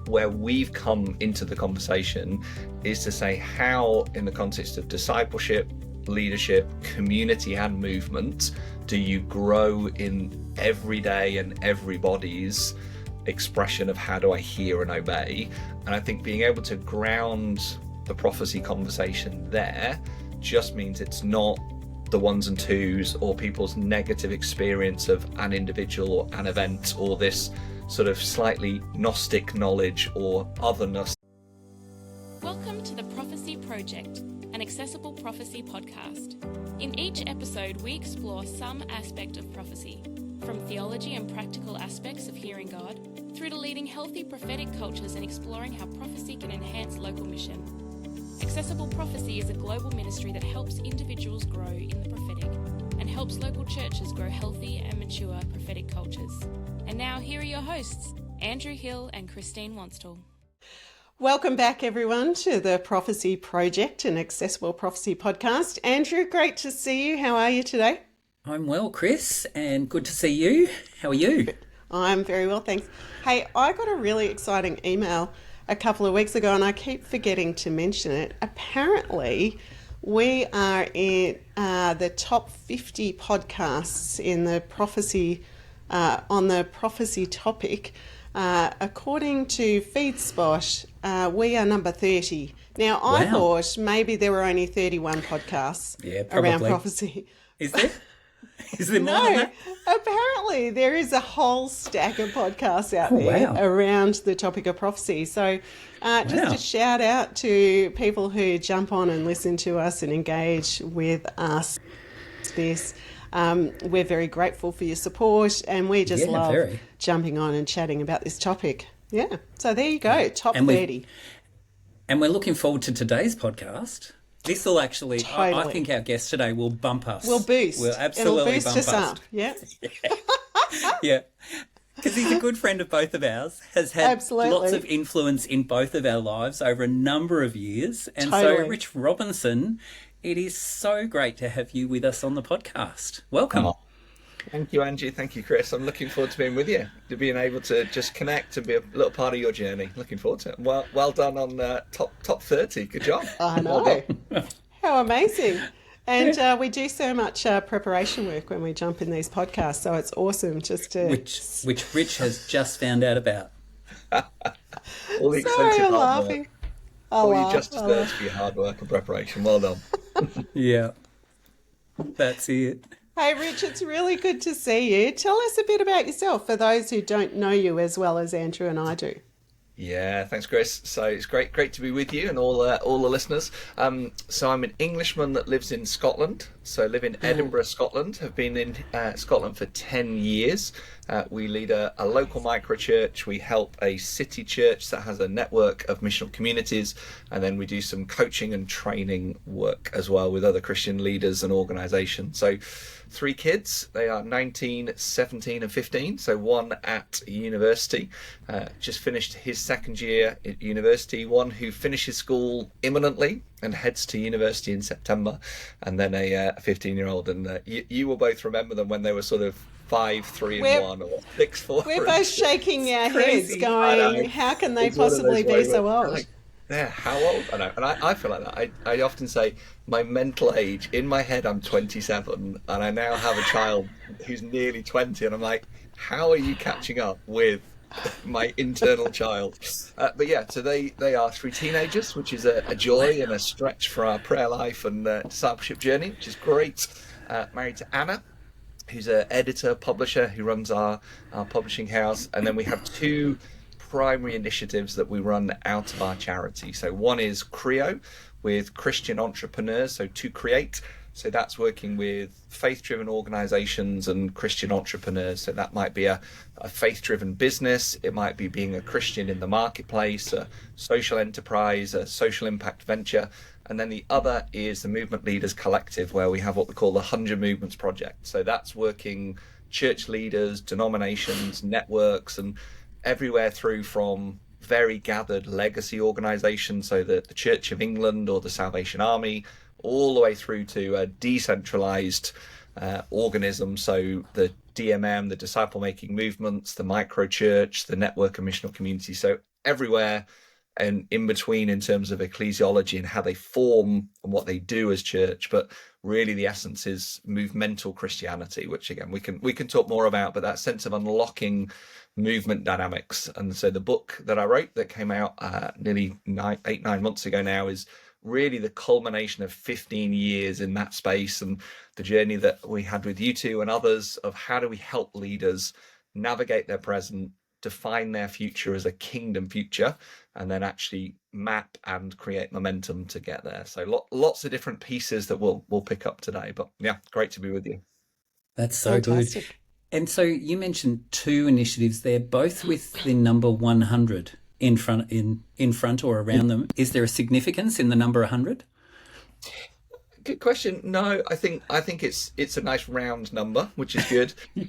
where we've come into the conversation is to say how, in the context of discipleship, leadership, community and movement, do you grow in everyday and everybody's expression of how do I hear and obey? And I think being able to ground the prophecy conversation there just means it's not the ones and twos or people's negative experience of an individual or an event or this sort of slightly Gnostic knowledge or otherness. Welcome to the Prophecy Project, an accessible prophecy podcast. In each episode, we explore some aspect of prophecy, from theology and practical aspects of hearing God, through to leading healthy prophetic cultures and exploring how prophecy can enhance local mission. Accessible Prophecy is a global ministry that helps individuals grow in the prophetic and helps local churches grow healthy and mature prophetic cultures. And now here are your hosts, Andrew Hill and Christine Wanstall. Welcome back, everyone, to the Prophecy Project, an accessible prophecy podcast. Andrew, great to see you. How are you today? I'm well, Chris, and good to see you. How are you? I'm very well, thanks. Hey, I got a really exciting email a couple of weeks ago, and I keep forgetting to mention it. Apparently, we are in the top 50 podcasts in the prophecy on the prophecy topic. According to FeedSpot, we are number 30. Now, I thought maybe there were only 31 podcasts around prophecy. Is there? Is there more than that? Apparently there is a whole stack of podcasts out there around the topic of prophecy. So just a shout out to people who jump on and listen to us and engage with us. We're very grateful for your support, and we just love jumping on and chatting about this topic. Yeah, so there you go, top 30. And we're looking forward to today's podcast. This will actually, I think our guest today will bump us. We'll boost. We'll absolutely It'll boost us up. Yeah. Yeah. Because he's a good friend of both of ours, has had lots of influence in both of our lives over a number of years. And so, Rich Robinson, it is so great to have you with us on the podcast. Welcome. Oh, thank you, Angie. Thank you, Chris. I'm looking forward to being with you, to being able to just connect and be a little part of your journey. Looking forward to it. Well done on top 30. Good job. I know. How amazing. And we do so much preparation work when we jump in these podcasts, so it's awesome just to... Which Rich has just found out about. All the extensive I'm hard laughing. work. All you just deserve for your hard work and preparation. Well done. Yeah. That's it. Hey, Rich, it's really good to see you. Tell us a bit about yourself for those who don't know you as well as Andrew and I do. Yeah, thanks, Chris. So it's great to be with you and all the listeners. So I'm an Englishman that lives in Scotland. So I live in Edinburgh, Scotland. Have been in Scotland for 10 years. We lead a local microchurch. We help a city church that has a network of missional communities, and then we do some coaching and training work as well with other Christian leaders and organisations. So 3 kids. They are 19, 17 and 15. So one at university, just finished his second year at university. One who finishes school imminently and heads to university in September. And then a 15-year-old. And you will both remember them when they were sort of 5, 3 and 1 or 6, 4. We're both shaking our heads going, how can they possibly be so old? Yeah, how old? I know. And I feel like that. I often say my mental age, in my head I'm 27 and I now have a child who's nearly 20 and I'm like, how are you catching up with my internal child? But yeah, so they are 3 teenagers, which is a joy and a stretch for our prayer life and discipleship journey, which is great. Married to Anna, who's an editor, publisher, who runs our publishing house. And then we have 2 primary initiatives that we run out of our charity. So one is Creo, with Christian entrepreneurs, so to create. So that's working with faith-driven organizations and Christian entrepreneurs. So that might be a faith-driven business. It might be being a Christian in the marketplace, a social enterprise, a social impact venture. And then the other is the Movement Leaders Collective, where we have what we call the 100 Movements Project. So that's working church leaders, denominations, networks, and everywhere through from very gathered legacy organizations, so the Church of England or the Salvation Army, all the way through to a decentralized organism, so the DMM, the disciple making movements, the micro church, the network of missional community. So everywhere and in between in terms of ecclesiology and how they form and what they do as church. But really the essence is movemental Christianity, which again we can talk more about, but that sense of unlocking movement dynamics. And so the book that I wrote that came out nearly 9 months ago now is really the culmination of 15 years in that space, and the journey that we had with you two and others of how do we help leaders navigate their present, define their future as a kingdom future, and then actually map and create momentum to get there. So lots of different pieces that we'll pick up today. But yeah, great to be with you. That's so Fantastic. Good. And so you mentioned 2 initiatives there, both with the number 100 in front or around them. Is there a significance in the number 100? Good question. No, I think it's a nice round number, which is good. Yeah.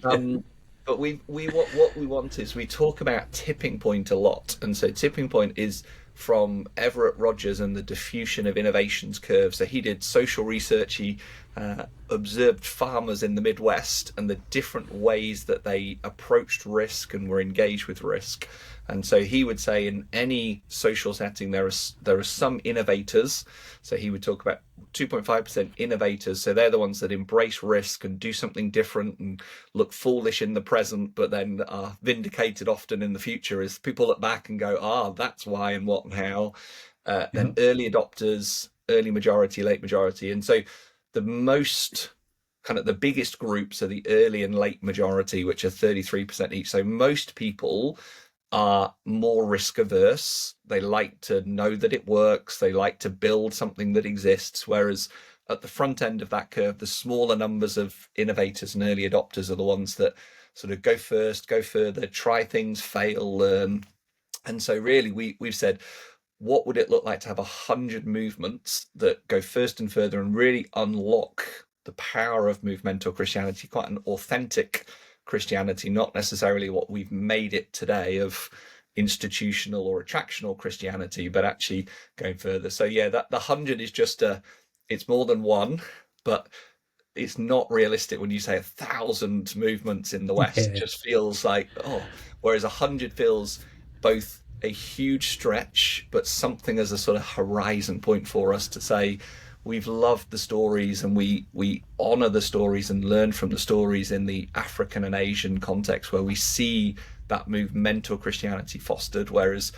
But what we want is, we talk about tipping point a lot, and so tipping point is from Everett Rogers and the diffusion of innovations curve. So he did social research. He observed farmers in the Midwest and the different ways that they approached risk and were engaged with risk. And so he would say in any social setting, there are some innovators. So he would talk about 2.5% innovators. So they're the ones that embrace risk and do something different and look foolish in the present, but then are vindicated often in the future as people look back and go, that's why and what and how. Then early adopters, early majority, late majority. And so the most kind of the biggest groups are the early and late majority, which are 33% each. So most people are more risk averse. They like to know that it works. They like to build something that exists. Whereas at the front end of that curve, the smaller numbers of innovators and early adopters are the ones that sort of go first, go further, try things, fail, learn. And so really we've said, what would it look like to have 100 movements that go first and further and really unlock the power of movemental Christianity, quite an authentic Christianity, not necessarily what we've made it today of institutional or attractional Christianity, but actually going further. So yeah, that the 100 is just it's more than one, but it's not realistic when you say 1,000 movements in the West. It just feels like, whereas 100 feels both a huge stretch, but something as a sort of horizon point for us to say, we've loved the stories and we honor the stories and learn from the stories in the African and Asian context where we see that movemental Christianity fostered, whereas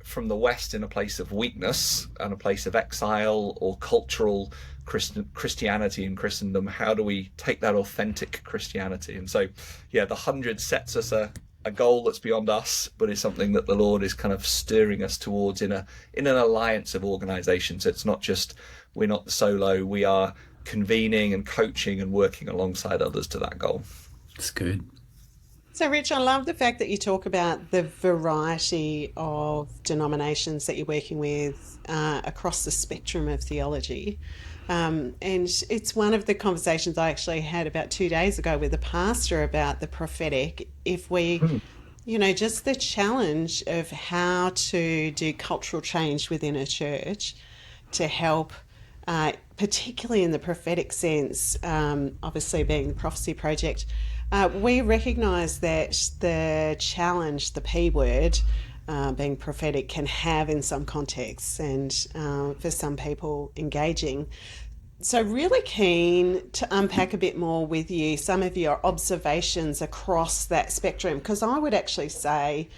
from the West, in a place of weakness and a place of exile or cultural Christianity in Christendom, how do we take that authentic Christianity? And so, yeah, the 100 sets us a goal that's beyond us, but is something that the Lord is kind of stirring us towards in an alliance of organizations. It's not just, we're not the solo, we are convening and coaching and working alongside others to that goal. That's good. So, Rich, I love the fact that you talk about the variety of denominations that you're working with across the spectrum of theology. And it's one of the conversations I actually had about 2 days ago with a pastor about the prophetic. If we, just the challenge of how to do cultural change within a church to help, particularly in the prophetic sense, obviously being the Prophecy Project, we recognise that the challenge, the P word, being prophetic, can have in some contexts and for some people engaging. So really keen to unpack a bit more with you some of your observations across that spectrum, because I would actually say,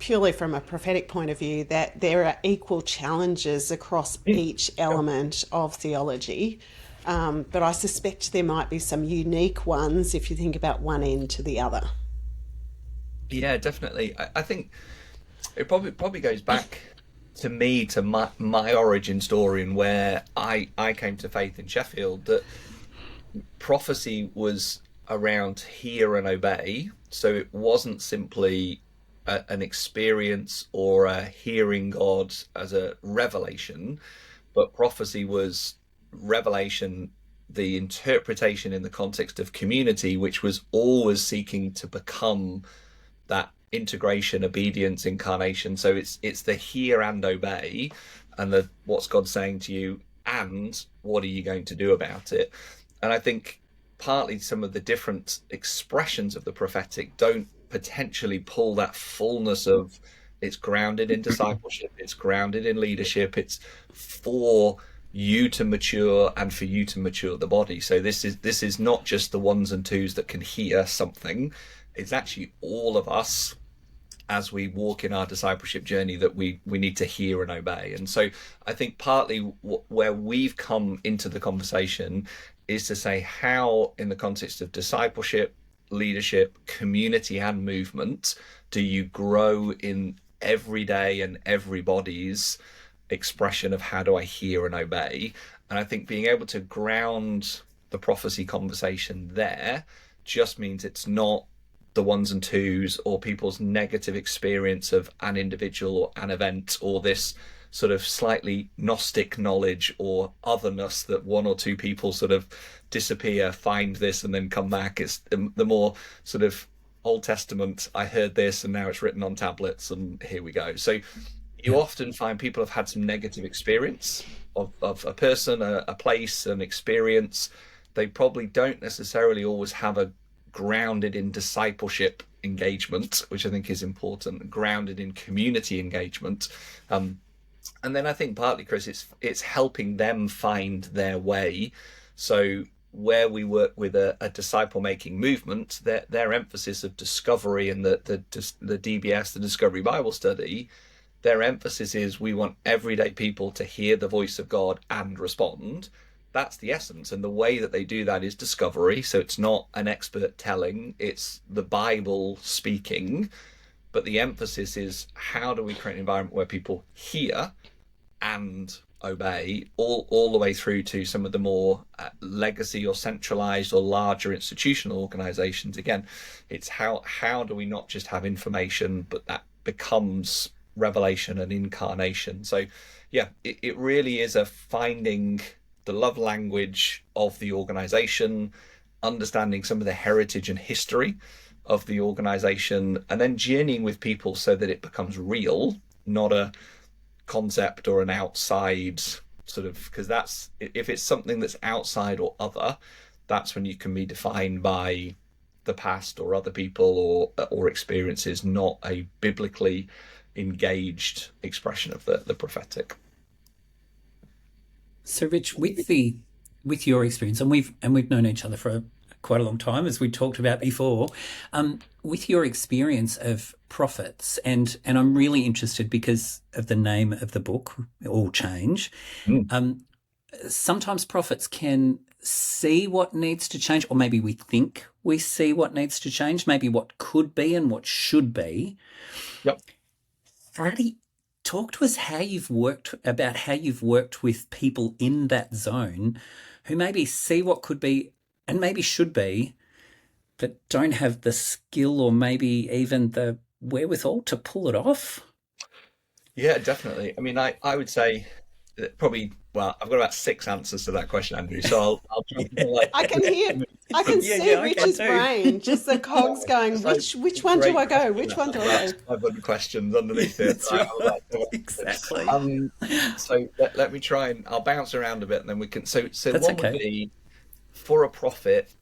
purely from a prophetic point of view, that there are equal challenges across each element of theology. But I suspect there might be some unique ones if you think about one end to the other. Yeah, definitely. I think it probably goes back to me, to my origin story and where I came to faith in Sheffield, that prophecy was around hear and obey. So it wasn't simply an experience or a hearing God as a revelation, but prophecy was revelation, the interpretation in the context of community, which was always seeking to become that integration, obedience, incarnation. So it's the hear and obey, and the what's God saying to you, and what are you going to do about it? And I think partly some of the different expressions of the prophetic don't potentially pull that fullness of It's grounded in discipleship. It's grounded in leadership. It's for you to mature and for you to mature the body. So this is not just the ones and twos that can hear something. It's actually all of us as we walk in our discipleship journey that we need to hear and obey. And so I think partly where we've come into the conversation is to say how, in the context of discipleship, leadership, community and movement, do you grow in every day and everybody's expression of how do I hear and obey? And I think being able to ground the prophecy conversation there just means it's not the ones and twos or people's negative experience of an individual or an event or this sort of slightly Gnostic knowledge or otherness that one or two people sort of disappear, find this and then come back. It's the more sort of Old Testament, I heard this and now it's written on tablets and here we go. So you often find people have had some negative experience of a person, a place, an experience. They probably don't necessarily always have a grounded in discipleship engagement, which I think is important, grounded in community engagement. And then I think partly, Chris, it's helping them find their way. So where we work with a disciple-making movement, their emphasis of discovery and the DBS, the Discovery Bible Study, their emphasis is we want everyday people to hear the voice of God and respond. That's the essence. And the way that they do that is discovery. So it's not an expert telling, it's the Bible speaking. But the emphasis is how do we create an environment where people hear and obey all the way through to some of the more legacy or centralized or larger institutional organizations. Again, it's how do we not just have information, but that becomes revelation and incarnation. So yeah, it really is a finding the love language of the organization, understanding some of the heritage and history of the organization, and then journeying with people so that it becomes real, not a concept or an outside sort of, because that's, if it's something that's outside or other, that's when you can be defined by the past or other people or experiences, not a biblically engaged expression of the prophetic. So, Rich, with your experience, and we've known each other for quite a long time, as we talked about before, with your experience of prophets, and I'm really interested because of the name of the book, All Change. Sometimes prophets can see what needs to change, or maybe we think we see what needs to change, maybe what could be and what should be. Yep. Talk to us how you've worked with people in that zone who maybe see what could be and maybe should be, but don't have the skill or maybe even the wherewithal to pull it off. Yeah, definitely. I mean, I would say that probably, well, I've got about 6 answers to that question, Andrew. So I'll try to I can see Rich's brain, just the cogs going, which one do I go? Which one do I go? 500 questions underneath it. That's right. Exactly. So let me try and I'll bounce around a bit and then we can. So That's one would be, for a prophet,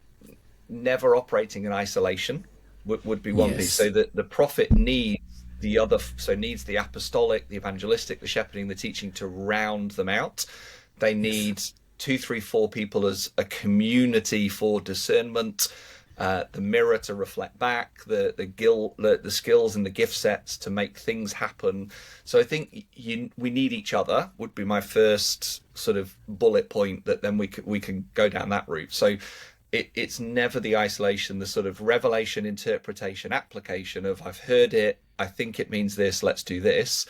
never operating in isolation would be one piece. So that the prophet needs needs the apostolic, the evangelistic, the shepherding, the teaching to round them out. They need 2, 3, 4 people as a community for discernment, the mirror to reflect back, the skills and the gift sets to make things happen. So I think we need each other would be my first sort of bullet point, that then we can go down that route. So it's never the isolation, the sort of revelation, interpretation, application of I've heard it, I think it means this, let's do this.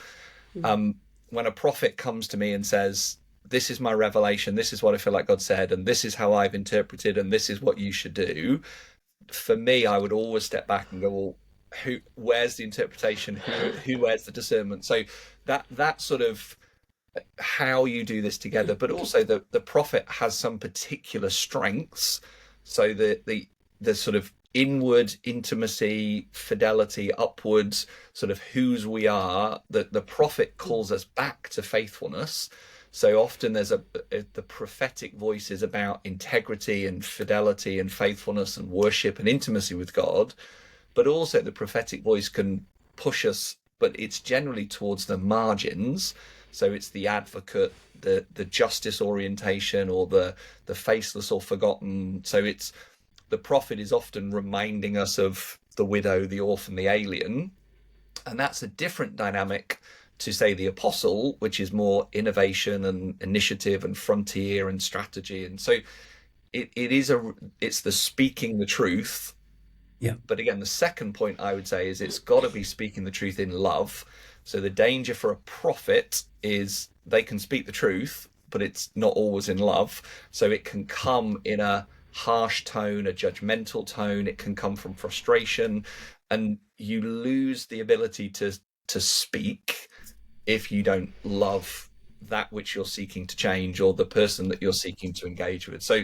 When a prophet comes to me and says, this is my revelation, this is what I feel like God said, and this is how I've interpreted, and this is what you should do, for me, I would always step back and go, well, where's the interpretation? Who where's the discernment? So that sort of how you do this together, but also the prophet has some particular strengths. So the sort of inward intimacy, fidelity, upwards, sort of whose we are, that the prophet calls us back to faithfulness. So often there's the prophetic voice is about integrity and fidelity and faithfulness and worship and intimacy with God, but also the prophetic voice can push us but it's generally towards the margins. So it's the advocate, the justice orientation, or the faceless or forgotten. So it's the prophet is often reminding us of the widow, the orphan, the alien, and that's a different dynamic to, say, the apostle, which is more innovation and initiative and frontier and strategy. And so it's the speaking the truth. Yeah. But again, the second point I would say is it's got to be speaking the truth in love. So the danger for a prophet is they can speak the truth, but it's not always in love. So it can come in a harsh tone, a judgmental tone. It can come from frustration, and you lose the ability to speak if you don't love that which you're seeking to change or the person that you're seeking to engage with. So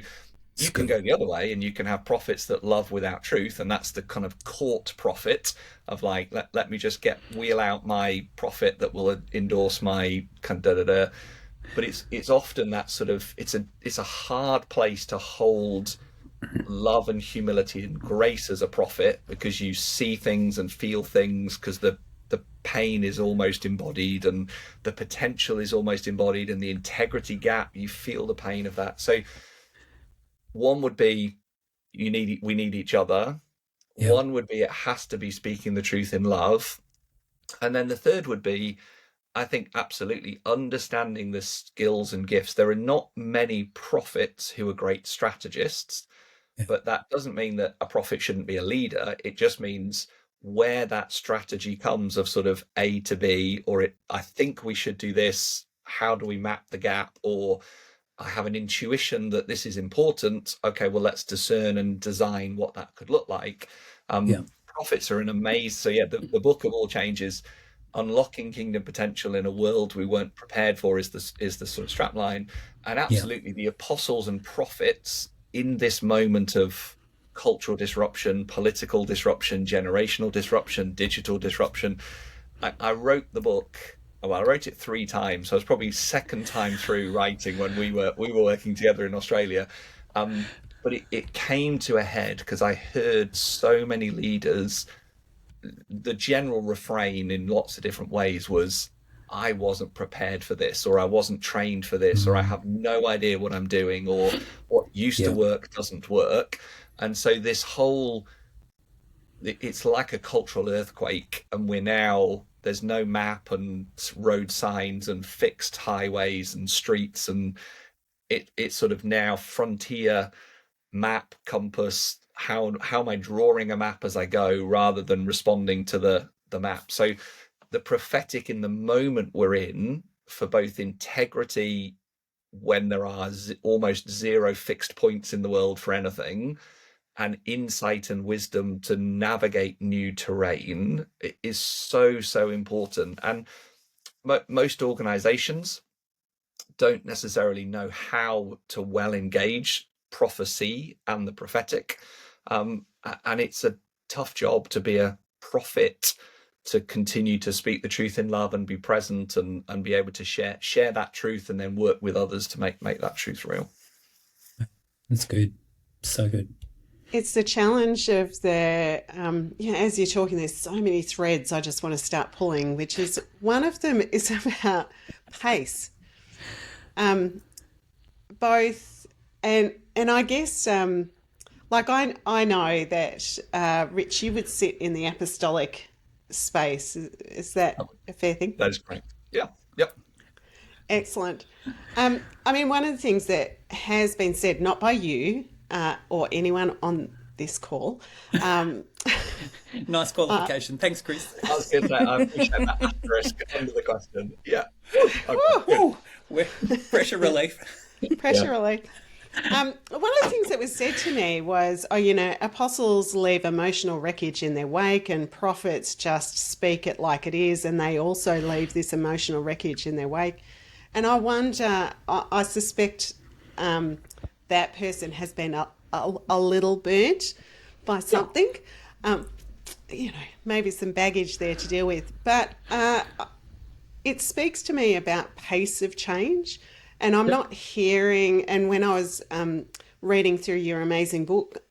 you can go the other way, and you can have prophets that love without truth, and that's the kind of court prophet of like, let me just wheel out my prophet that will endorse my kind of da-da-da. But it's often that sort of, it's a hard place to hold love and humility and grace as a prophet, because you see things and feel things, because the pain is almost embodied and the potential is almost embodied, and the integrity gap, you feel the pain of that. So one would be we need each other. Yeah. One would be it has to be speaking the truth in love. And then the third would be, I think, absolutely understanding the skills and gifts. There are not many prophets who are great strategists, but that doesn't mean that a prophet shouldn't be a leader. It just means where that strategy comes of sort of A to B, or I think we should do this, how do we map the gap, or I have an intuition that this is important. Okay, well, let's discern and design what that could look like. Prophets are an amazing. So yeah, the book of all changes, unlocking kingdom potential in a world we weren't prepared for, is the sort of strapline. And absolutely, the apostles and prophets in this moment of cultural disruption, political disruption, generational disruption, digital disruption. I wrote the book. Well, I wrote it 3 times. So I was probably second time through writing when we were working together in Australia. But it came to a head because I heard so many leaders. The general refrain in lots of different ways was, I wasn't prepared for this, or I wasn't trained for this, or I have no idea what I'm doing, or what used to work doesn't work. And so this whole, it's like a cultural earthquake, and there's no map and road signs and fixed highways and streets, and it's sort of now frontier, map, compass, how am I drawing a map as I go, rather than responding to the map. So the prophetic in the moment we're in, for both integrity when there are almost zero fixed points in the world for anything, and insight and wisdom to navigate new terrain, is so important. And most organizations don't necessarily know how to well engage prophecy and the prophetic. And it's a tough job to be a prophet, to continue to speak the truth in love and be present and be able to share that truth, and then work with others to make that truth real. That's good. So good. It's the challenge of the, as you're talking, there's so many threads I just want to start pulling, which is, one of them is about pace. Both, and I guess, like I know that, Rich, you would sit in the apostolic space. Is that a fair thing? That is correct. Yeah. Yep. Excellent. I mean, one of the things that has been said, not by you, or anyone on this call. Nice qualification. Thanks, Chris. I was going to say, I appreciate that asterisk under the question. Yeah. Okay. Pressure relief. Pressure relief. One of the things that was said to me was, apostles leave emotional wreckage in their wake, and prophets just speak it like it is, and they also leave this emotional wreckage in their wake. And I wonder, I suspect that person has been a little burnt by something, maybe some baggage there to deal with. But it speaks to me about pace of change. And I'm not hearing, and when I was reading through your amazing book,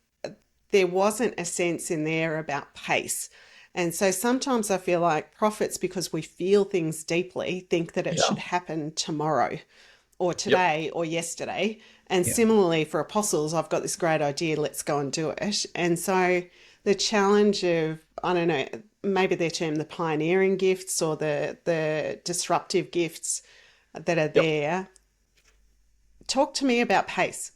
there wasn't a sense in there about pace. And so sometimes I feel like prophets, because we feel things deeply, think that it should happen tomorrow or today or yesterday. And similarly for apostles, I've got this great idea, let's go and do it. And so the challenge of, I don't know, maybe they're termed the pioneering gifts or the disruptive gifts that are there. Talk to me about pace.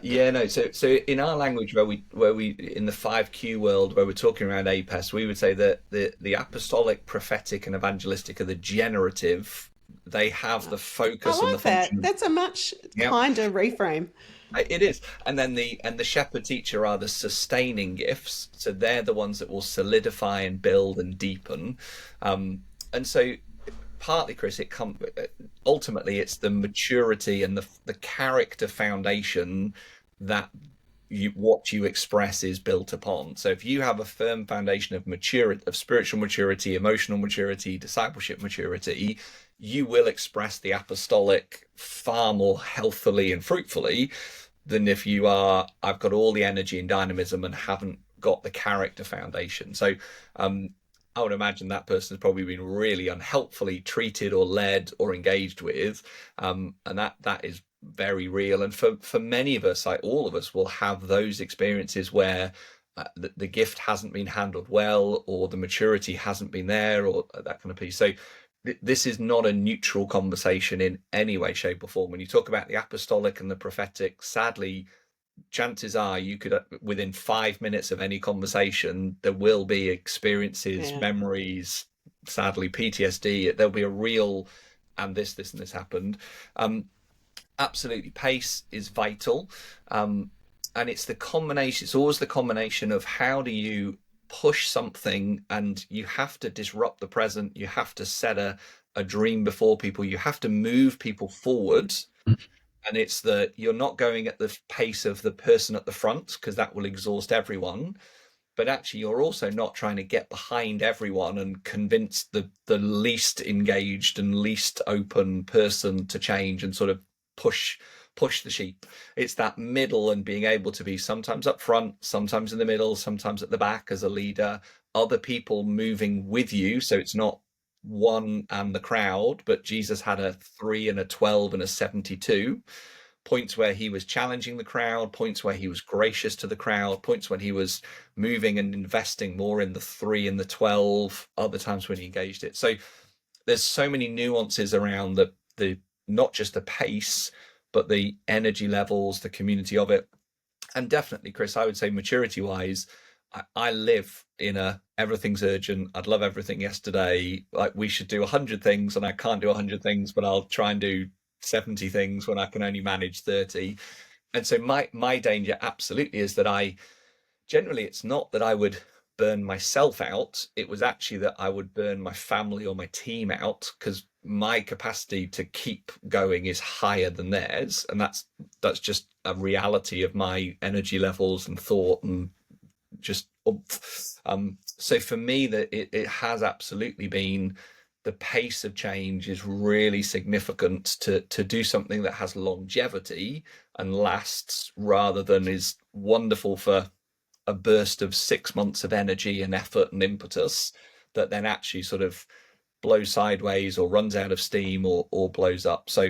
So in our language, where we in the 5Q world, where we're talking around APES, we would say that the apostolic, prophetic, and evangelistic are the generative. They have the I focus and the like that. function. That's a much kinder reframe. It is, and then the shepherd teacher are the sustaining gifts. So they're the ones that will solidify and build and deepen. And so partly, Chris, ultimately it's the maturity and the character foundation that what you express is built upon. So if you have a firm foundation of maturity, of spiritual maturity, emotional maturity, discipleship maturity, you will express the apostolic far more healthily and fruitfully than if I've got all the energy and dynamism and haven't got the character foundation. So I would imagine that person has probably been really unhelpfully treated or led or engaged with, and that is very real. And for many of us, like all of us, will have those experiences where the gift hasn't been handled well, or the maturity hasn't been there, or that kind of piece. So this is not a neutral conversation in any way, shape, or form. When you talk about the apostolic and the prophetic, sadly, chances are you could, within 5 minutes of any conversation, there will be experiences, memories, sadly PTSD. There'll be a real, and this and this happened. Absolutely, pace is vital, and it's the combination. It's always the combination of how do you push something, and you have to disrupt the present. You have to set a dream before people. You have to move people forward. And it's that you're not going at the pace of the person at the front, because that will exhaust everyone. But actually, you're also not trying to get behind everyone and convince the least engaged and least open person to change and sort of push the sheep. It's that middle, and being able to be sometimes up front, sometimes in the middle, sometimes at the back as a leader, other people moving with you. So it's not one and the crowd, but Jesus had a 3 and a 12 and a 72. Points where he was challenging the crowd, points where he was gracious to the crowd, points when he was moving and investing more in the 3 and the 12, other times when he engaged it. So there's so many nuances around the not just the pace, but the energy levels, the community of it. And definitely, Chris, I would say maturity wise, I live in everything's urgent. I'd love everything yesterday. Like, we should do 100 things, and I can't do 100 things, but I'll try and do 70 things when I can only manage 30. And so my danger absolutely is that generally, it's not that I would burn myself out. It was actually that I would burn my family or my team out, because my capacity to keep going is higher than theirs. And that's just a reality of my energy levels and thought and just so for me, that it has absolutely been, the pace of change is really significant to do something that has longevity and lasts, rather than is wonderful for a burst of 6 months of energy and effort and impetus that then actually sort of blows sideways or runs out of steam or blows up. So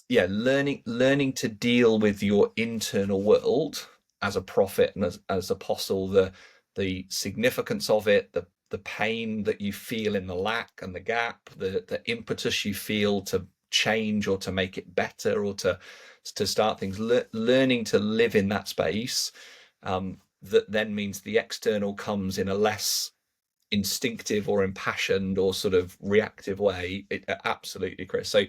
learning to deal with your internal world as a prophet and as apostle, the significance of it, the pain that you feel in the lack and the gap, the impetus you feel to change or to make it better or to start things, learning to live in that space, that then means the external comes in a less instinctive or impassioned or sort of reactive way. Absolutely, Chris. So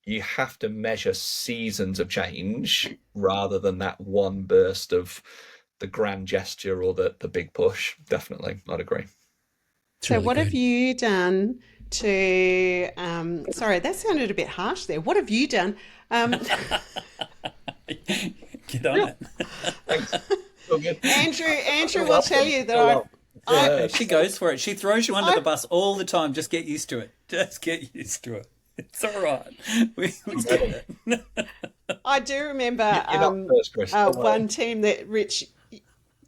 you have to measure seasons of change rather than that one burst of the grand gesture or the big push. Definitely, I'd agree. So really what have you done to, sorry, that sounded a bit harsh there. What have you done? Get on it. Thanks. So good. Andrew will tell you that she goes for it. She throws you under the bus all the time. Just get used to it. Just get used to it. It's all right. We get it. I do remember first, Chris. one team that Rich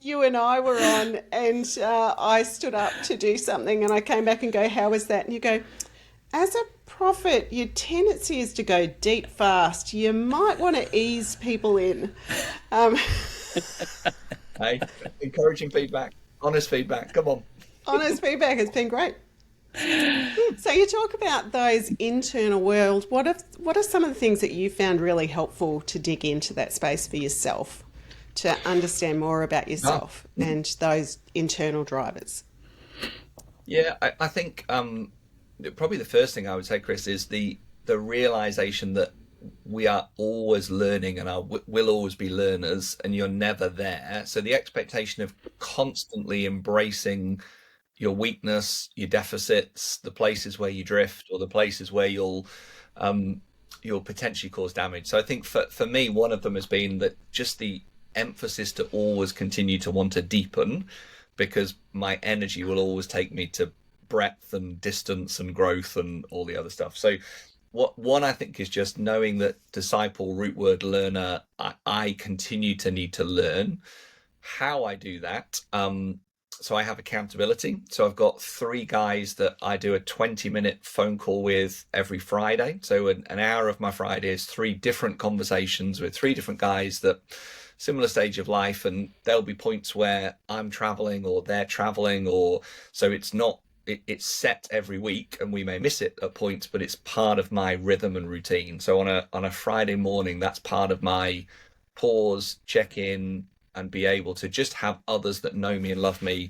you and I were on, and I stood up to do something, and I came back and go, how was that? And you go, as a prophet, your tendency is to go deep fast. You might want to ease people in. Hey, encouraging feedback, honest feedback. Come on. Honest feedback has been great. So you talk about those internal world. What are some of the things that you found really helpful to dig into that space for yourself, to understand more about yourself and those internal drivers? Yeah, I think probably the first thing I would say, Chris, is the realization that we are always learning and will always be learners, and you're never there. So the expectation of constantly embracing your weakness, your deficits, the places where you drift, or the places where you'll potentially cause damage. So I think for me, one of them has been that just the emphasis to always continue to want to deepen, because my energy will always take me to breadth and distance and growth and all the other stuff. So one I think is just knowing that disciple, root word learner, I continue to need to learn. How I do that, so I have accountability. So I've got 3 guys that I do a 20-minute phone call with every Friday. So an hour of my Friday is 3 different conversations with 3 different guys that similar stage of life, and there'll be points where I'm traveling or they're traveling, or so it's set every week, and we may miss it at points, but it's part of my rhythm and routine. So on a Friday morning, that's part of my pause, check in, and be able to just have others that know me and love me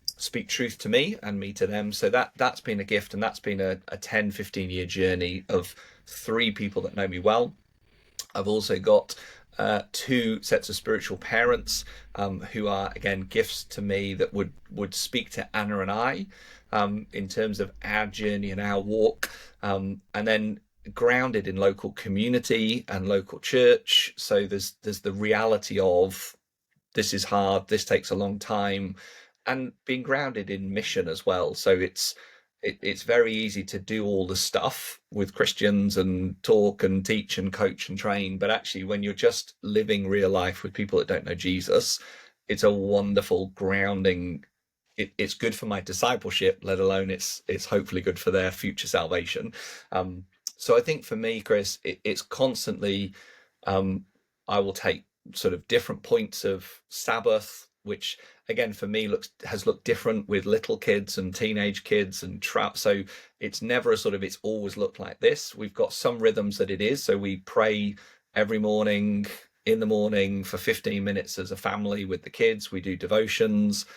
speak truth to me and me to them. So that's been a gift, and that's been a 10-15 year journey of 3 people that know me well. I've also got 2 sets of spiritual parents who are, again, gifts to me, that would speak to Anna and I in terms of our journey and our walk, and then grounded in local community and local church. So there's the reality of this is hard, this takes a long time, and being grounded in mission as well. So it's very easy to do all the stuff with Christians and talk and teach and coach and train, but actually when you're just living real life with people that don't know Jesus, it's a wonderful grounding. It's good for my discipleship, let alone it's hopefully good for their future salvation. So I think for me, Chris, it's constantly, I will take sort of different points of Sabbath, which again for me has looked different with little kids and teenage kids and so it's never a sort of, it's always looked like this. We've got some rhythms that it is. So we pray every morning in the morning for 15 minutes as a family with the kids. We do devotions.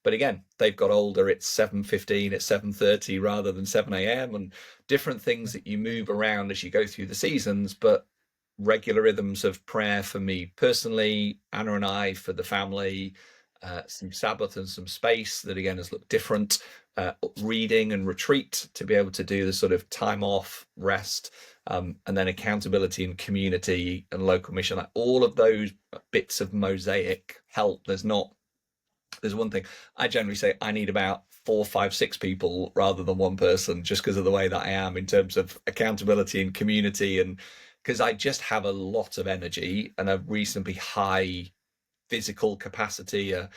But again, they've got older, it's 7:15, it's 7:30 rather than 7 a.m. and different things that you move around as you go through the seasons. But regular rhythms of prayer for me personally, Anna and I for the family, some Sabbath and some space that again has looked different, reading and retreat to be able to do the sort of time off, rest, and then accountability and community and local mission. Like all of those bits of mosaic help. There's one thing I generally say, I need about 4, 5, 6 people rather than one person, just because of the way that I am in terms of accountability and community, and because I just have a lot of energy and a reasonably high physical capacity, a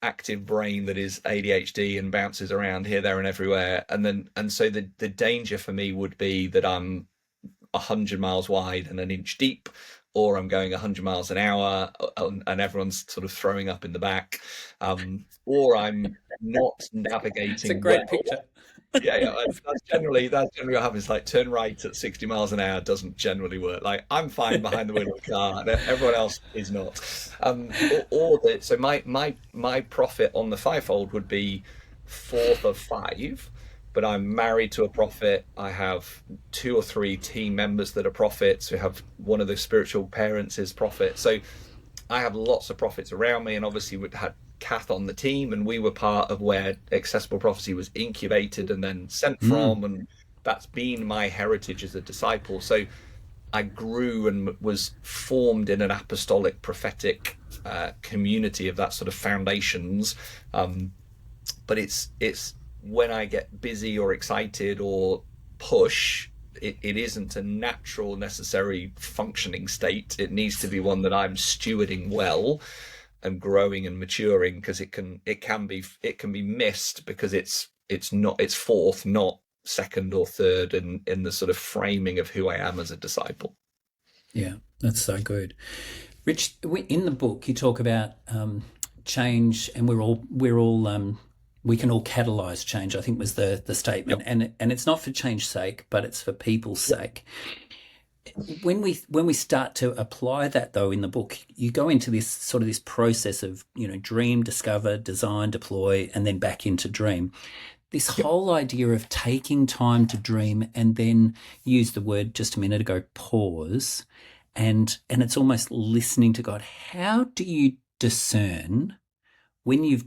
active brain that is ADHD and bounces around here, there, and everywhere. And so the danger for me would be that I'm 100 miles wide and an inch deep, or I'm going 100 miles an hour and everyone's sort of throwing up in the back, or I'm not navigating. It's a great picture. Yeah, that's generally what happens. Like turn right at 60 miles an hour doesn't generally work. Like I'm fine behind the wheel of the car, and everyone else is not. So my profit on the fivefold would be 4th of 5. But I'm married to a prophet. I have 2 or 3 team members that are prophets. We have one of the spiritual parents is prophet. So I have lots of prophets around me, and obviously we had Kath on the team, and we were part of where Accessible Prophecy was incubated and then sent from, and that's been my heritage as a disciple. So I grew and was formed in an apostolic prophetic community of that sort of foundations. But it's when I get busy or excited or push, it isn't a natural, necessary functioning state. It needs to be one that I'm stewarding well. and growing and maturing, because it can be missed because it's fourth, not second or third in the sort of framing of who I am as a disciple. Yeah, that's so good. Rich, in the book you talk about change, and we can all catalyze change, I think was the statement. Yep. And it's not for change's sake, but it's for people's sake. When we start to apply that, though, in the book, you go into this process of, dream, discover, design, deploy, and then back into dream. This whole idea of taking time to dream, and then use the word just a minute ago, pause, and it's almost listening to God. How do you discern when you've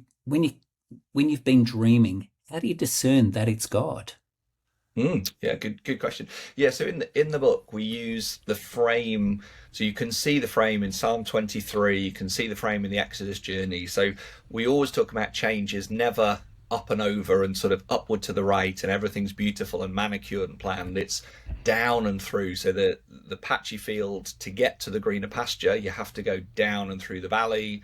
been dreaming? How do you discern that it's God? Yeah, good question. Yeah, so in the book we use the frame, so you can see the frame in Psalm 23, you can see the frame in the Exodus journey. So we always talk about changes, never up and over and sort of upward to the right and everything's beautiful and manicured and planned. It's down and through. So the patchy field, to get to the greener pasture, you have to go down and through the valley.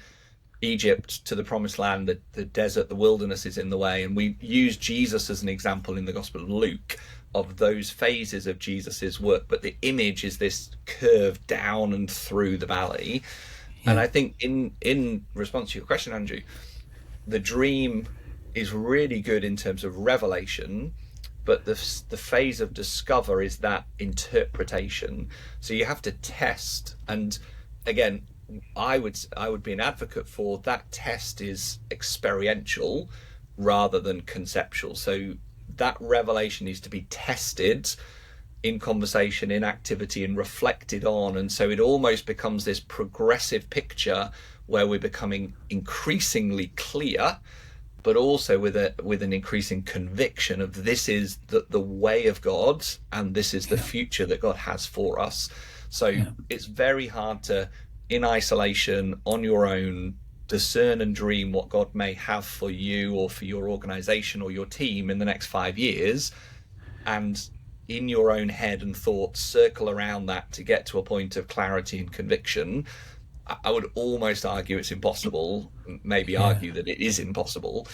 Egypt to the promised land, the desert, the wilderness is in the way. And we use Jesus as an example in the Gospel of Luke of those phases of Jesus's work, but the image is this curve down and through the valley. And I think in response to your question, Andrew, the dream is really good in terms of revelation, but the phase of discover is that interpretation. So you have to test, and again, I would be an advocate for that. Test is experiential rather than conceptual. So that revelation needs to be tested in conversation, in activity, and reflected on. And so it almost becomes this progressive picture where we're becoming increasingly clear, but also with an increasing conviction of this is the way of God, and this is the future that God has for us. So it's very hard to, in isolation, on your own, discern and dream what God may have for you or for your organization or your team in the next 5 years, and in your own head and thoughts circle around that to get to a point of clarity and conviction. I would almost argue it's impossible, maybe argue that it is impossible,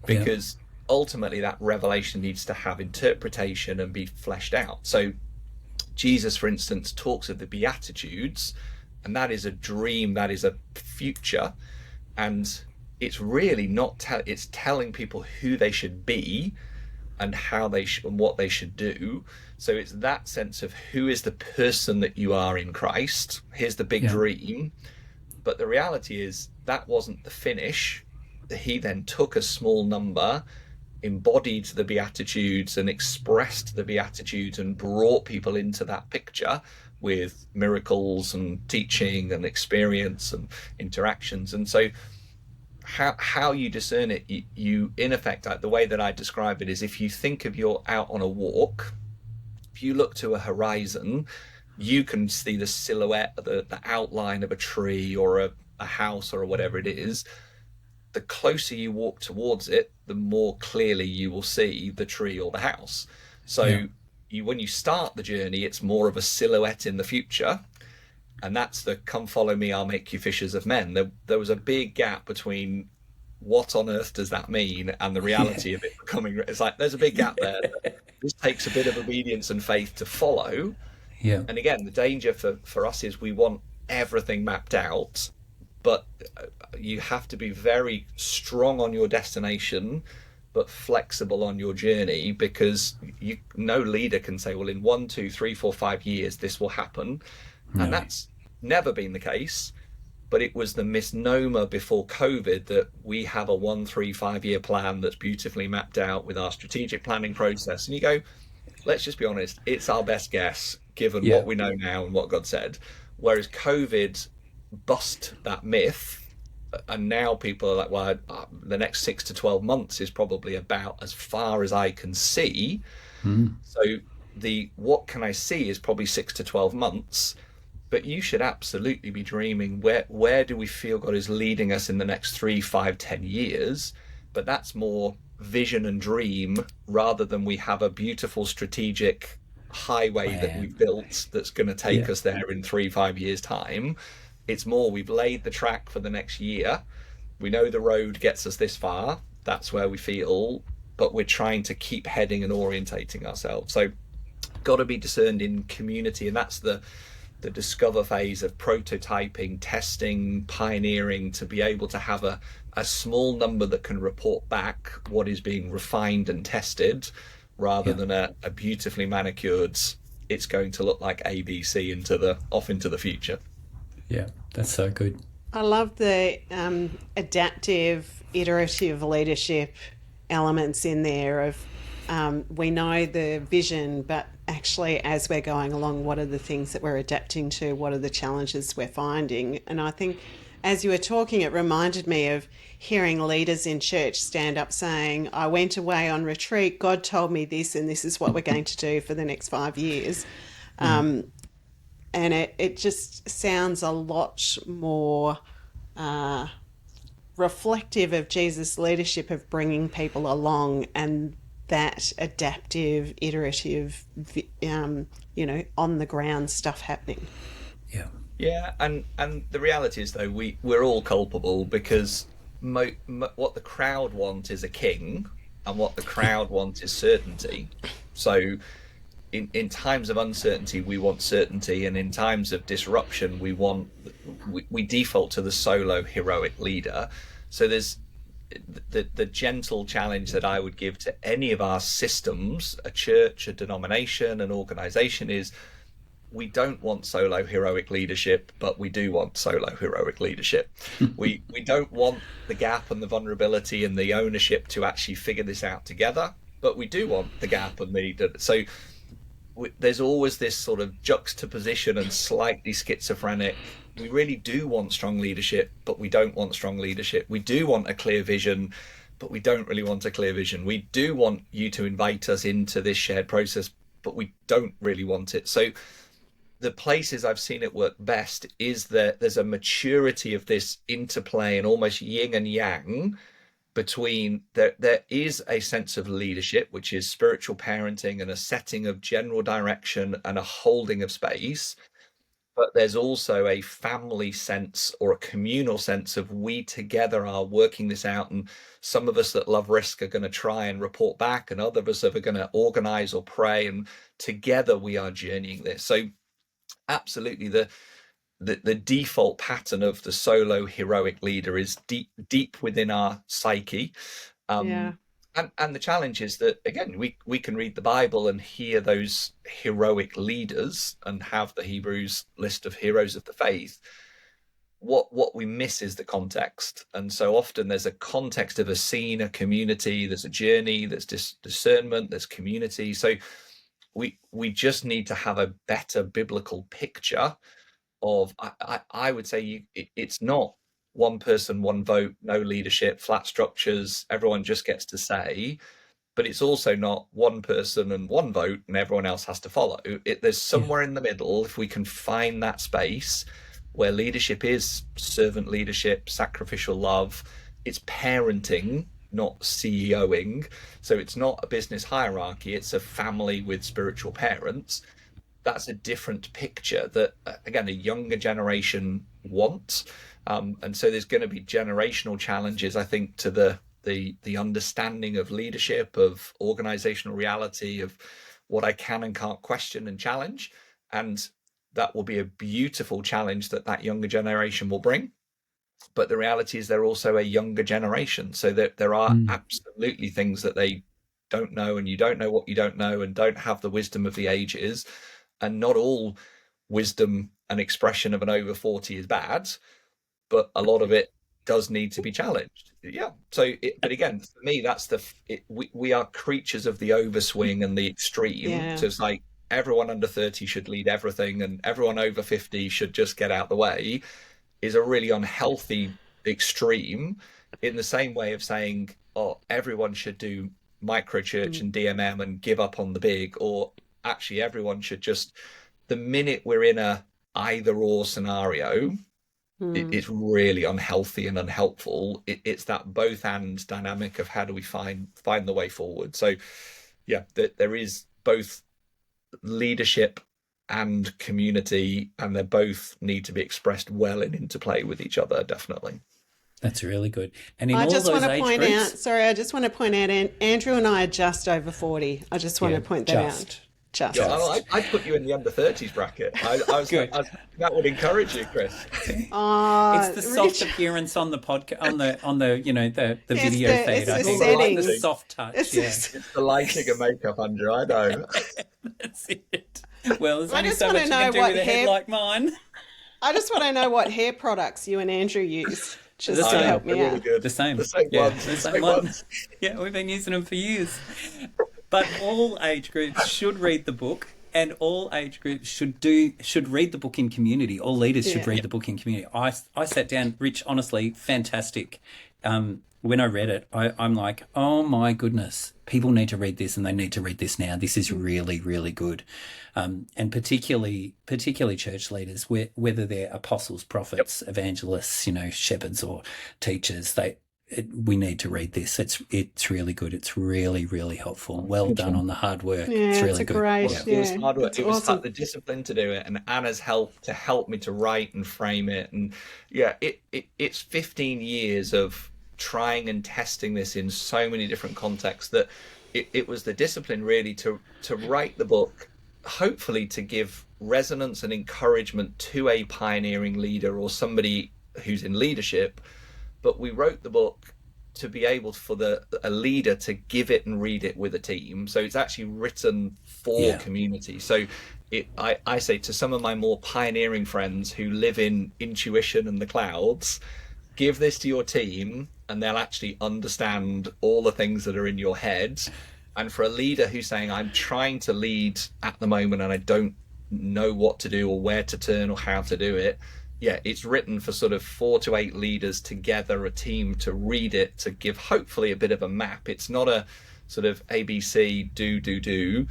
because ultimately that revelation needs to have interpretation and be fleshed out. So Jesus, for instance, talks of the Beatitudes, and that is a dream, that is a future, and it's really not it's telling people who they should be and how they and what they should do. So it's that sense of who is the person that you are in Christ. Here's the big dream, but the reality is that wasn't the finish. He then took a small number, embodied the Beatitudes and expressed the Beatitudes and brought people into that picture with miracles and teaching and experience and interactions. And so how you discern it, you in effect, the way that I describe it is, if you think of you're out on a walk, if you look to a horizon, you can see the silhouette, the outline of a tree or a house or whatever it is. The closer you walk towards it, the more clearly you will see the tree or the house. So when you start the journey, it's more of a silhouette in the future, and that's the "come follow me, I'll make you fishers of men." There was a big gap between what on earth does that mean and the reality of it becoming. It's like there's a big gap there. This takes a bit of obedience and faith to follow. And again, the danger for us is we want everything mapped out, but you have to be very strong on your destination but flexible on your journey, because no leader can say, well, in 1, 2, 3, 4, 5 years this will happen. And that's never been the case. But it was the misnomer before COVID that we have a 1, 3, 5 year plan that's beautifully mapped out with our strategic planning process. And you go, let's just be honest, it's our best guess given what we know now and what God said. Whereas COVID bust that myth. And now people are like, well, the next 6 to 12 months is probably about as far as I can see. So what can I see is probably 6 to 12 months. But you should absolutely be dreaming, where do we feel God is leading us in the next 3, 5, 10 years? But that's more vision and dream, rather than we have a beautiful strategic highway that we've built that's going to take us there in 3, 5 years time. It's more, we've laid the track for the next year. We know the road gets us this far. That's where we feel, but we're trying to keep heading and orientating ourselves. So got to be discerned in community, and that's the discover phase of prototyping, testing, pioneering, to be able to have a small number that can report back what is being refined and tested, rather than a beautifully manicured, it's going to look like ABC off into the future. Yeah, that's so good. I love the adaptive, iterative leadership elements in there of we know the vision, but actually as we're going along, what are the things that we're adapting to? What are the challenges we're finding? And I think as you were talking, it reminded me of hearing leaders in church stand up saying, I went away on retreat, God told me this, and this is what we're going to do for the next 5 years. And it just sounds a lot more reflective of Jesus' leadership of bringing people along, and that adaptive, iterative, on the ground stuff happening. Yeah. Yeah, and the reality is, though, we're all culpable, because what the crowd want is a king, and what the crowd want is certainty. So in times of uncertainty, we want certainty, and in times of disruption, we default to the solo heroic leader. So there's the gentle challenge that I would give to any of our systems, a church, a denomination, an organization, is we don't want solo heroic leadership, but we do want solo heroic leadership. We don't want the gap and the vulnerability and the ownership to actually figure this out together, but we do want the gap and so there's always this sort of juxtaposition and slightly schizophrenic. We really do want strong leadership, but we don't want strong leadership. We do want a clear vision, but we don't really want a clear vision. We do want you to invite us into this shared process, but we don't really want it. So the places I've seen it work best is that there's a maturity of this interplay and almost yin and yang between there is a sense of leadership, which is spiritual parenting and a setting of general direction and a holding of space. But there's also a family sense or a communal sense of we together are working this out. And some of us that love risk are going to try and report back, and other of us are going to organize or pray. And together we are journeying this. So absolutely the default pattern of the solo heroic leader is deep within our psyche. And the challenge is that, again, we can read the Bible and hear those heroic leaders and have the Hebrews list of heroes of the faith. What we miss is the context. And so often there's a context of a scene, a community, there's a journey, there's discernment, there's community. So we just need to have a better biblical picture of, I would say it's not one person, one vote, no leadership, flat structures, everyone just gets to say, but it's also not one person and one vote and everyone else has to follow. There's somewhere in the middle, if we can find that space where leadership is servant leadership, sacrificial love, it's parenting, not CEOing. So it's not a business hierarchy, it's a family with spiritual parents. That's a different picture that, again, a younger generation wants. And so there's going to be generational challenges, I think, to the understanding of leadership, of organizational reality, of what I can and can't question and challenge. And that will be a beautiful challenge that younger generation will bring. But the reality is they're also a younger generation. So that there are absolutely things that they don't know, and you don't know what you don't know, and don't have the wisdom of the ages. And not all wisdom and expression of an over 40 is bad, but a lot of it does need to be challenged. Yeah. So, but again, for me, that's we are creatures of the overswing and the extreme. Yeah. So it's like everyone under 30 should lead everything, and everyone over 50 should just get out the way, is a really unhealthy extreme, in the same way of saying, oh, everyone should do micro church and DMM and give up on the big, or actually everyone should just, the minute we're in a either or scenario, it's really unhealthy and unhelpful. It's that both and dynamic of how do we find the way forward. So yeah, there is both leadership and community, and they both need to be expressed well in interplay with each other, definitely. That's really good. And in I all just those want to age point groups, out, sorry, I just want to point out, Andrew and I are just over 40. I just want to point that out. Just. Yeah, I'd put you in the under 30s bracket. That would encourage you, Chris. It's the soft appearance on the podcast, on the the video feed. I think it's the soft touch. It's the lighting and makeup, Andrew. I know. That's it. Well, there's only so much you can do with a head like mine. I just want to know what hair products you and Andrew use. Just to help me out. The same ones. The same ones. Yeah, we've been using them for years. But all age groups should read the book, and all age groups should read the book in community. All leaders should read the book in community. I sat down, Rich, honestly, fantastic. When I read it, I'm like, oh my goodness, people need to read this, and they need to read this now. This is really, really good. And particularly church leaders, whether they're apostles, prophets, evangelists, shepherds or teachers, we need to read this. It's really good. It's really, really helpful. Well done on the hard work. Yeah, it's really good. Great. It was hard work. It was the discipline to do it, and Anna's help to help me to write and frame it. And it's 15 years of trying and testing this in so many different contexts that it was the discipline really to write the book, hopefully to give resonance and encouragement to a pioneering leader or somebody who's in leadership. But we wrote the book to be able for a leader to give it and read it with a team. So it's actually written for community. So I say to some of my more pioneering friends who live in intuition and the clouds, give this to your team and they'll actually understand all the things that are in your head. And for a leader who's saying, I'm trying to lead at the moment and I don't know what to do or where to turn or how to do it, it's written for sort of 4 to 8 leaders together, a team to read it, to give hopefully a bit of a map. It's not a sort of ABC, do.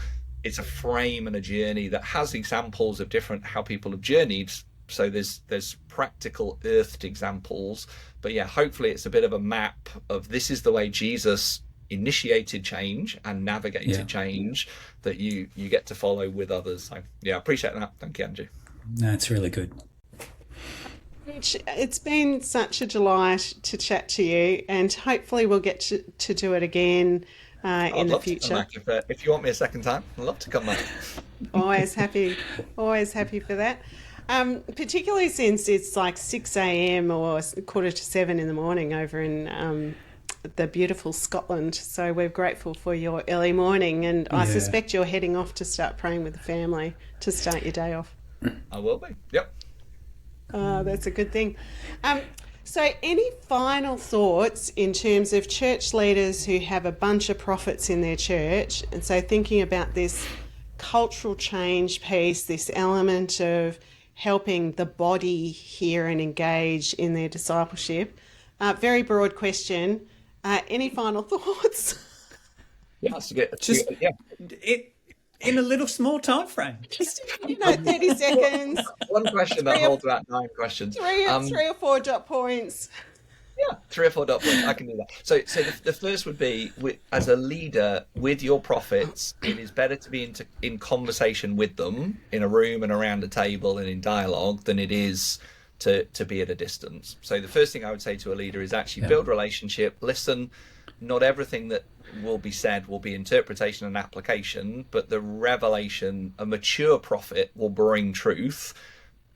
It's a frame and a journey that has examples of different how people have journeyed. So there's practical earthed examples, but hopefully it's a bit of a map of this is the way Jesus initiated change and navigated change that you get to follow with others. So I appreciate that. Thank you, Andrew. No, it's really good. It's been such a delight to chat to you, and hopefully we'll get to do it again in the future. If you want me a second time, I'd love to come back. Always happy for that. Particularly since it's like 6 a.m. or 6:45 in the morning over in the beautiful Scotland. So we're grateful for your early morning, and I suspect you're heading off to start praying with the family to start your day off. I will be. Yep. That's a good thing. So any final thoughts in terms of church leaders who have a bunch of prophets in their church, and so thinking about this cultural change piece, this element of helping the body hear and engage in their discipleship? Very broad question. Any final thoughts? In a little small time frame. Just 30 seconds. One question that holds about 9 questions. 3 or 4 dot points. Yeah, 3 or 4 dot points. I can do that. So the first would be, as a leader with your prophets, it is better to be in conversation with them in a room and around a table and in dialogue than it is to be at a distance. So the first thing I would say to a leader is actually build relationship, listen. Not everything that will be said will be interpretation and application, but the revelation, a mature prophet will bring truth.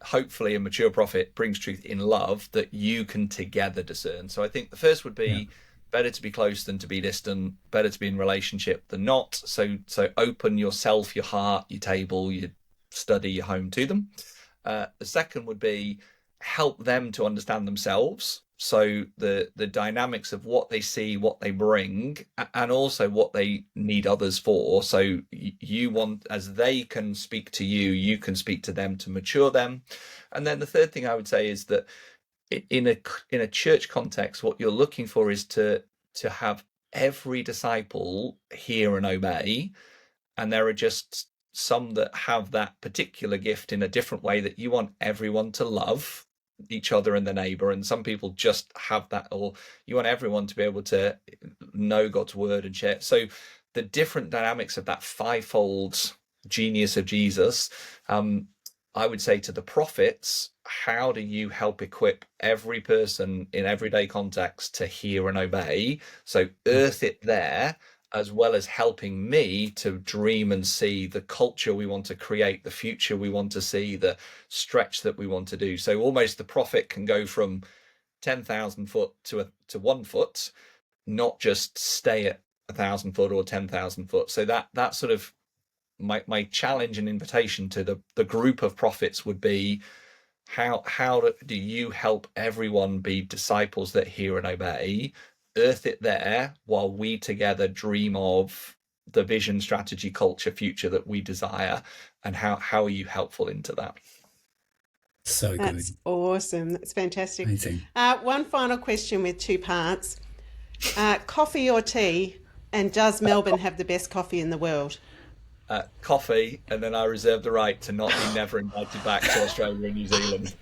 Hopefully a mature prophet brings truth in love that you can together discern. So I think the first would be better to be close than to be distant, better to be in relationship than not. So open yourself, your heart, your table, your study, your home to them. The second would be help them to understand themselves. So the dynamics of what they see, what they bring, and also what they need others for. So you want, as they can speak to you, you can speak to them to mature them. And then the third thing I would say is that in a church context, what you're looking for is to have every disciple hear and obey. And there are just some that have that particular gift in a different way that you want everyone to love each other and the neighbor, and some people just have that, or you want everyone to be able to know God's word and share. So the different dynamics of that fivefold genius of Jesus, I would say to the prophets, how do you help equip every person in everyday context to hear and obey? So earth it there, as well as helping me to dream and see the culture we want to create, the future we want to see, the stretch that we want to do. So almost the prophet can go from 10,000 foot to 1 foot, not just stay at 1,000 foot or 10,000 foot. So that sort of my challenge and invitation to the group of prophets would be, how do you help everyone be disciples that hear and obey? Earth it there while we together dream of the vision, strategy, culture, future that we desire, and how are you helpful into that? So good. That's awesome. That's fantastic. Amazing. One final question with 2 parts. Coffee or tea, and does Melbourne have the best coffee in the world? Coffee, and then I reserve the right to not be never invited back to Australia and New Zealand.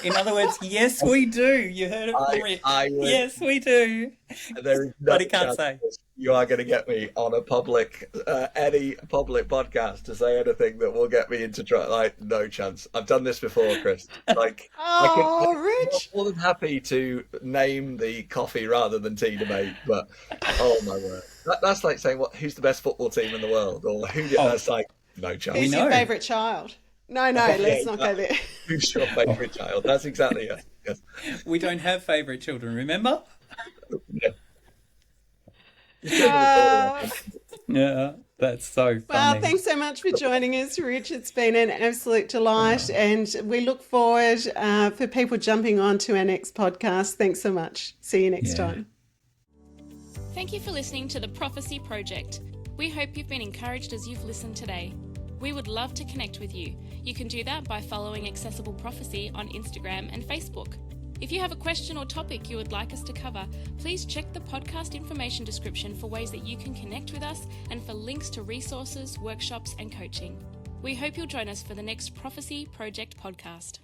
In other words, yes, we do. You heard it from Rich. Yes, we do. There is but he can't say. You are going to get me on any public podcast to say anything that will get me into trouble. Like, no chance. I've done this before, Chris. Like, Rich! I'm more than happy to name the coffee rather than tea debate, but oh my word, that's like saying who's the best football team in the world, or that's like no chance. Who's your favourite child? No, let's not go there. Who's your favourite child? That's exactly it. Yes. We don't have favourite children, remember? Yeah, that's so funny. Well, thanks so much for joining us, Rich. It's been an absolute delight, and we look forward for people jumping on to our next podcast. Thanks so much. See you next time. Thank you for listening to the Prophecy Project. We hope you've been encouraged as you've listened today. We would love to connect with you. You can do that by following Accessible Prophecy on Instagram and Facebook. If you have a question or topic you would like us to cover, please check the podcast information description for ways that you can connect with us and for links to resources, workshops, and coaching. We hope you'll join us for the next Prophecy Project podcast.